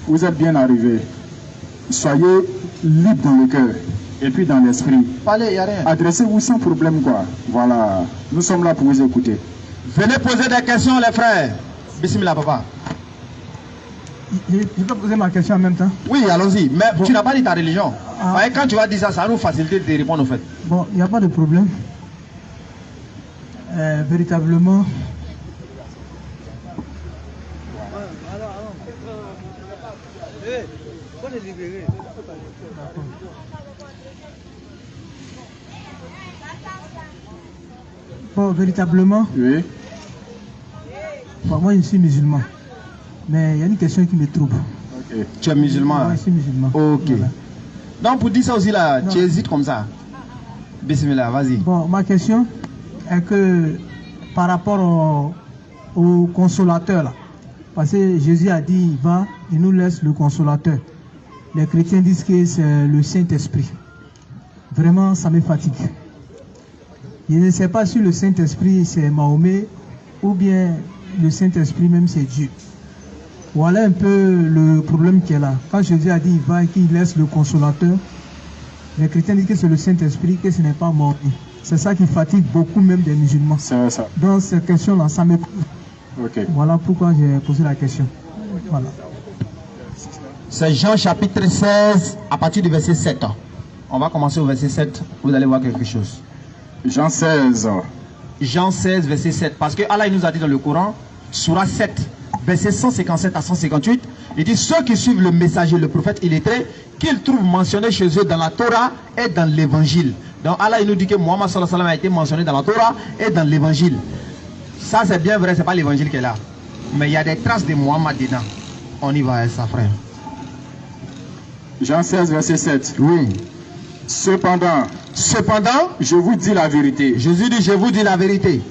Vous êtes bien arrivés. Soyez libres dans le cœur et puis dans l'esprit. Parlez, il n'y a rien. Adressez-vous sans problème, quoi. Voilà. Nous sommes là pour vous écouter. Venez poser des questions, les frères. Bismillah, papa. Je peux poser ma question en même temps? Oui, allons-y. Mais Bon. tu n'as pas dit ta religion. Ah. Ouais, quand tu vas dire ça, ça va nous faciliter de répondre au fait. Bon, il n'y a pas de problème. Véritablement, bon, véritablement, Oui. bon, moi je suis musulman. Mais il y a une question qui me trouble. Ok. Tu es musulman. Moi, je suis musulman. Ok. Voilà. Donc pour dire ça aussi là, Non. tu hésites comme ça. Bismillah, vas-y. Bon, ma question est que par rapport au consolateur là, parce que Jésus a dit il va, il nous laisse le consolateur. Les chrétiens disent que c'est le Saint-Esprit. Vraiment, ça me fatigue. Je ne sais pas si le Saint-Esprit c'est Mahomet ou bien le Saint-Esprit même c'est Dieu. Voilà un peu le problème qui est là. Quand Jésus a dit il va et qu'il laisse le consolateur, les chrétiens disent que c'est le Saint-Esprit, que ce n'est pas Mahomet. C'est ça qui fatigue beaucoup même des musulmans. C'est ça. Dans cette question-là, ça me... Ok. Voilà pourquoi j'ai posé la question. Voilà. C'est Jean chapitre 16 à partir du verset 7. On va commencer au verset 7. Vous allez voir quelque chose. Jean 16. Jean 16, verset 7. Parce que Allah il nous a dit dans le Coran, Surah 7, verset 157 à 158, il dit ceux qui suivent le messager, le prophète illettré, qu'ils trouvent mentionné chez eux dans la Torah et dans l'évangile. Donc Allah il nous dit que Muhammad sallallahu alayhi wa sallam a été mentionné dans la Torah et dans l'évangile. Ça c'est bien vrai, c'est pas l'évangile qui est là. Mais il y a des traces de Muhammad dedans. On y va avec ça, frère. Jean 16, verset 7. Oui. Cependant, je vous dis la vérité. Jésus dit, je vous dis la vérité.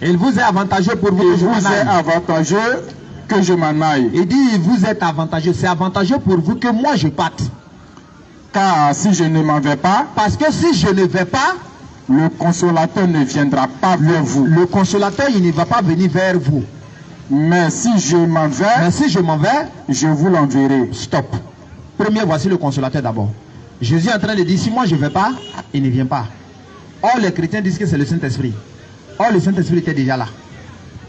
Il vous est avantageux pour vous Il que je m'en vous est aille. avantageux que je m'en aille. Il dit, il vous est avantageux. C'est avantageux pour vous que moi je parte. Car si je ne m'en vais pas, Parce que si je ne vais pas, le consolateur ne viendra pas vers vous. le consolateur, il ne va pas venir vers vous. Mais si je m'en vais, Mais si je m'en vais, je vous l'enverrai. stop. Premier, voici le consolateur d'abord. Jésus est en train de dire, si moi je ne vais pas, il ne vient pas. Or, les chrétiens disent que c'est le Saint-Esprit. Or, le Saint-Esprit était déjà là.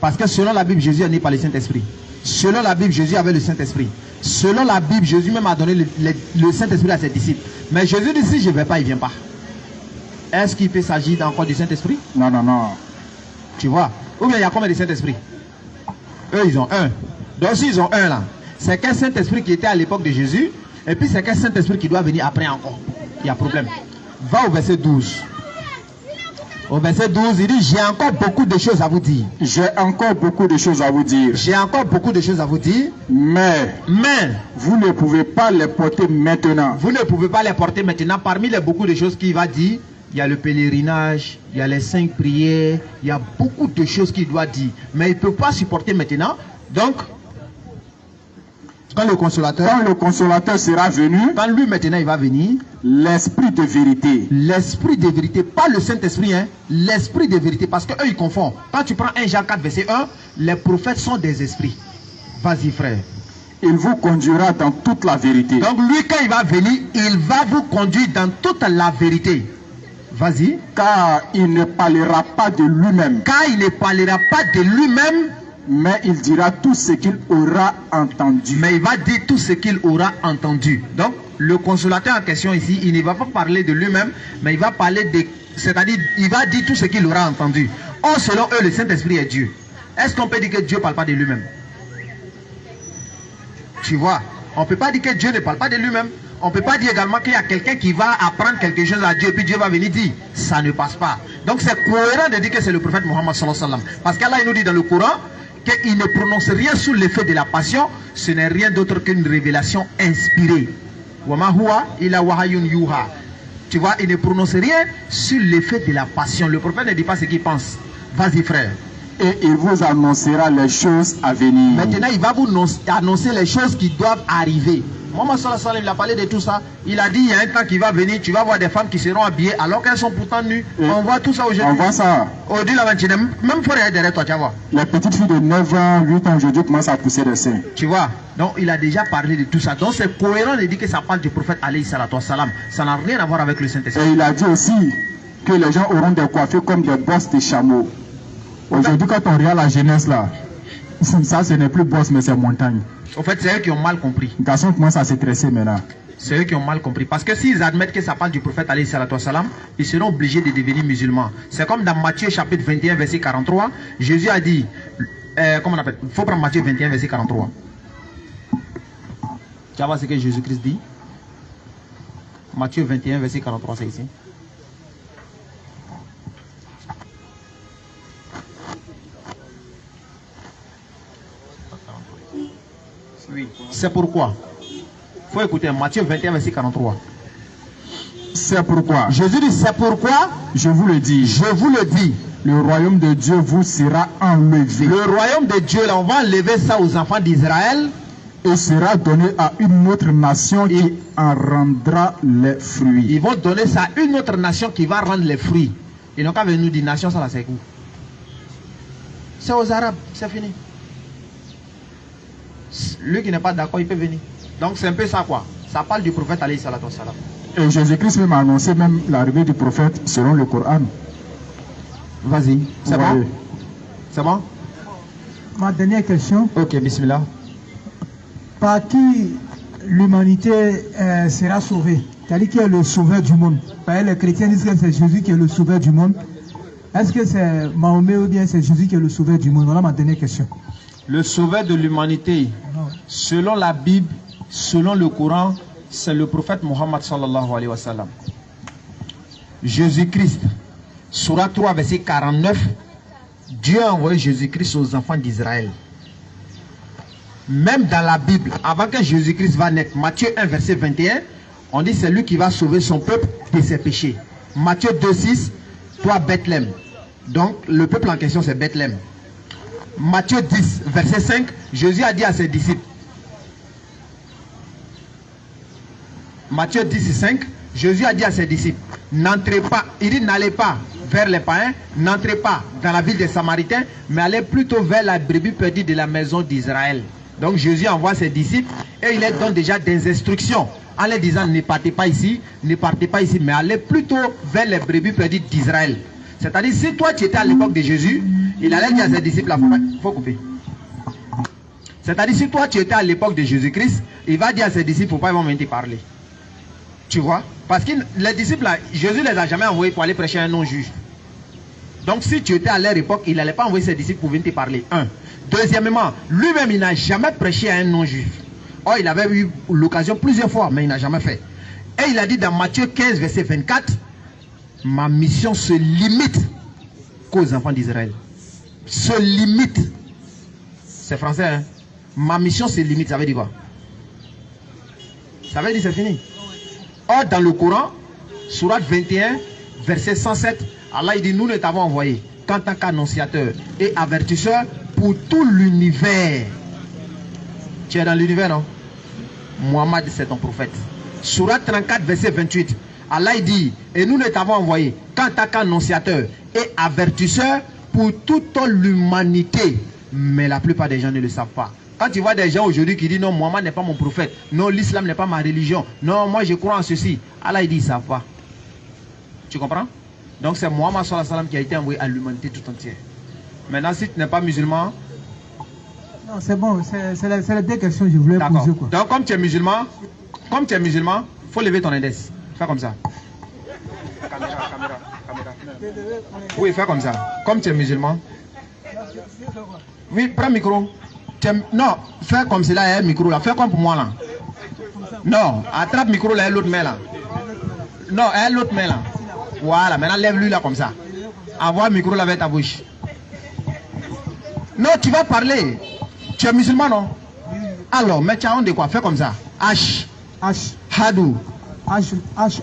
Parce que selon la Bible, Jésus n'est pas le Saint-Esprit. Selon la Bible, Jésus avait le Saint-Esprit. Selon la Bible, Jésus même a donné le Saint-Esprit à ses disciples. Mais Jésus dit, si je ne vais pas, il ne vient pas. Est-ce qu'il peut s'agir encore du Saint-Esprit? Non, non, non. Tu vois? Ou bien il y a combien de Saint-Esprit? Eux, ils ont un. Donc, s'ils ont un là, c'est quel Saint-Esprit qui était à l'époque de Jésus, et puis c'est quel Saint-Esprit qui doit venir après encore? Il y a problème. Va au verset 12. Au verset 12, il dit, j'ai encore beaucoup de choses à vous dire. J'ai encore beaucoup de choses à vous dire. J'ai encore beaucoup de choses à vous dire, Mais mais vous ne pouvez pas les porter maintenant. vous ne pouvez pas les porter maintenant. Parmi les beaucoup de choses qu'il va dire, il y a le pèlerinage, il y a les 5 prières, il y a beaucoup de choses qu'il doit dire. Mais il ne peut pas supporter maintenant. Donc, quand le consolateur, Quand le consolateur sera venu, quand lui maintenant il va venir, l'esprit de vérité, l'esprit de vérité, pas le Saint-Esprit, hein, l'esprit de vérité, parce qu'eux ils confondent. Quand tu prends 1 Jean 4, verset 1, les prophètes sont des esprits. Vas-y frère. il vous conduira dans toute la vérité. Donc lui quand il va venir, il va vous conduire dans toute la vérité. Vas-y. Car il ne parlera pas de lui-même, Car il ne parlera pas de lui-même, mais il dira tout ce qu'il aura entendu. mais il va dire tout ce qu'il aura entendu. Donc, le consolateur en question ici, il ne va pas parler de lui-même, mais il va parler de... C'est-à-dire, il va dire tout ce qu'il aura entendu. Or, selon eux, le Saint-Esprit est Dieu. Est-ce qu'on peut dire que Dieu ne parle pas de lui-même? Tu vois, on ne peut pas dire que Dieu ne parle pas de lui-même. On ne peut pas dire également qu'il y a quelqu'un qui va apprendre quelque chose à Dieu, puis Dieu va venir dire, ça ne passe pas. Donc, c'est cohérent de dire que c'est le prophète Muhammad sallallahu alayhi wa sallam. Parce qu'Allah, il nous dit dans le Coran, qu'il ne prononce rien sous l'effet de la passion, ce n'est rien d'autre qu'une révélation inspirée. Tu vois, il ne prononce rien sur l'effet de la passion. Le prophète ne dit pas ce qu'il pense. Vas-y frère. Et il vous annoncera les choses à venir. Maintenant, il va vous annoncer les choses qui doivent arriver. Mohammed sallallahu alayhi wa sallam, il a parlé de tout ça. Il a dit il y a un temps qui va venir, tu vas voir des femmes qui seront habillées alors qu'elles sont pourtant nues. On voit tout ça aujourd'hui. On voit ça. Aujourd'hui, même pour aller derrière toi, tu vas voir. Les petites filles de 9 ans, 8 ans aujourd'hui commencent à pousser des seins. Tu vois. Donc il a déjà parlé de tout ça. Donc c'est cohérent de dire que ça parle du prophète alayhi salatu wa salam. Ça n'a rien à voir avec le Saint-Esprit. Et il a dit aussi que les gens auront des coiffures comme des bosses de chameaux. Aujourd'hui, quand on regarde la jeunesse là, ça ce n'est plus bosse mais c'est montagne. En fait, c'est eux qui ont mal compris. Les garçons commencent à se tresser maintenant. C'est eux qui ont mal compris. Parce que s'ils admettent que ça parle du prophète alayhi salatu wa salam, ils seront obligés de devenir musulmans. C'est comme dans Matthieu chapitre 21 verset 43. Jésus a dit, comment on appelle? Il faut prendre Matthieu 21 verset 43. Tu vas voir ce que Jésus-Christ dit. Matthieu 21 verset 43, c'est ici. Oui. C'est pourquoi. Il faut écouter Matthieu 21 verset 43. C'est pourquoi. Jésus dit c'est pourquoi. Je vous le dis. Je vous le dis. Le royaume de Dieu vous sera enlevé. Le royaume de Dieu, là, on va enlever ça aux enfants d'Israël. Et sera donné à une autre nation qui en rendra les fruits. Ils vont donner ça à une autre nation qui va rendre les fruits. Ils n'ont qu'à venir nous dire nation, ça là c'est où? C'est aux Arabes, c'est fini. Lui qui n'est pas d'accord, il peut venir. Donc c'est un peu ça quoi. Ça parle du prophète alayhi salatu wa salam. Et Jésus-Christ même a annoncé même l'arrivée du prophète selon le Coran. Vas-y, c'est bon? C'est bon? Ma dernière question. Ok, bismillah. Par qui l'humanité sera sauvée? C'est-à-dire qui est le sauveur du monde? Parce que les chrétiens disent que c'est Jésus qui est le sauveur du monde. Est-ce que c'est Mahomet ou bien c'est Jésus qui est le sauveur du monde? Voilà ma dernière question. Le sauveur de l'humanité, selon la Bible, selon le Coran, c'est le prophète Mohammed sallallahu alayhi wa sallam. Jésus-Christ, Surah 3, verset 49, Dieu a envoyé Jésus-Christ aux enfants d'Israël. Même dans la Bible, avant que Jésus-Christ va naître, Matthieu 1, verset 21, on dit c'est lui qui va sauver son peuple de ses péchés. Matthieu 2, 6, toi Bethléem. Donc le peuple en question c'est Bethléem. Matthieu 10, verset 5, Jésus a dit à ses disciples. Matthieu 10, 5, Jésus a dit à ses disciples, n'entrez pas, il dit n'allez pas vers les païens, n'entrez pas dans la ville des Samaritains, mais allez plutôt vers la brebis perdue de la maison d'Israël. Donc Jésus envoie ses disciples et il leur donne déjà des instructions en leur disant ne partez pas ici, mais allez plutôt vers les brebis perdues d'Israël. C'est-à-dire si toi tu étais à l'époque de Jésus, il allait dire à ses disciples, il faut couper. C'est-à-dire si toi tu étais à l'époque de Jésus-Christ, il va dire à ses disciples, faut pas ils vont venir te parler. Tu vois? Parce que les disciples, là, Jésus ne les a jamais envoyés pour aller prêcher un non-juge. Donc si tu étais à leur époque, il n'allait pas envoyer ses disciples pour venir te parler. Un. Deuxièmement, lui-même, il n'a jamais prêché à un non-juif. Oh, il avait eu l'occasion plusieurs fois, mais il n'a jamais fait. Et il a dit dans Matthieu 15, verset 24, ma mission se limite qu'aux enfants d'Israël. Se limite. C'est français, hein? Ma mission se limite, ça veut dire quoi? Ça veut dire c'est fini. Or, dans le Coran, Sourate 21, verset 107, Allah il dit, nous les t'avons envoyé qu'en tant qu'annonciateur et avertisseur pour tout l'univers. Tu es dans l'univers, non? Muhammad, c'est ton prophète. Sourate 34, verset 28, Allah il dit, et nous les t'avons envoyé qu'en tant qu'annonciateur et avertisseur pour toute l'humanité. Mais la plupart des gens ne le savent pas. Quand tu vois des gens aujourd'hui qui disent non, Muhammad n'est pas mon prophète, non, l'islam n'est pas ma religion, non, moi je crois en ceci, Allah il dit, ils ne savent pas. Tu comprends? Donc c'est Muhammad sallallahu alayhi wa sallam qui a été envoyé à l'humanité tout entière. Maintenant, si tu n'es pas musulman... Non, c'est bon, c'est les deux questions que je voulais poser. Quoi. Donc comme tu es musulman, il faut lever ton index. Fais comme ça. Caméra. Oui, fais comme ça. Comme tu es musulman. Oui, prends le micro. Non, fais comme cela, un micro là. Fais comme pour moi là. Non, attrape le micro là, l'autre main là. Non, l'autre main là. Voilà, maintenant lève-lui là comme ça. Envoie le micro là avec ta bouche. Non, tu vas parler. Tu es musulman, non? Alors, mais tu as honte de quoi? Fais comme ça. H. Hadou. H.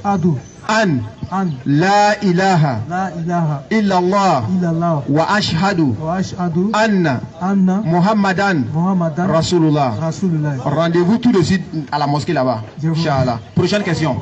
Hadou. an أن la ilaha لا إله illallah إلا الله wa ashhadu وأشهد anna أن Muhammadan محمدا Rasulullah. رسول الله. Rendez-vous tout de suite à la mosquée là-bas. Je vous- Inch'Allah. Prochaine question.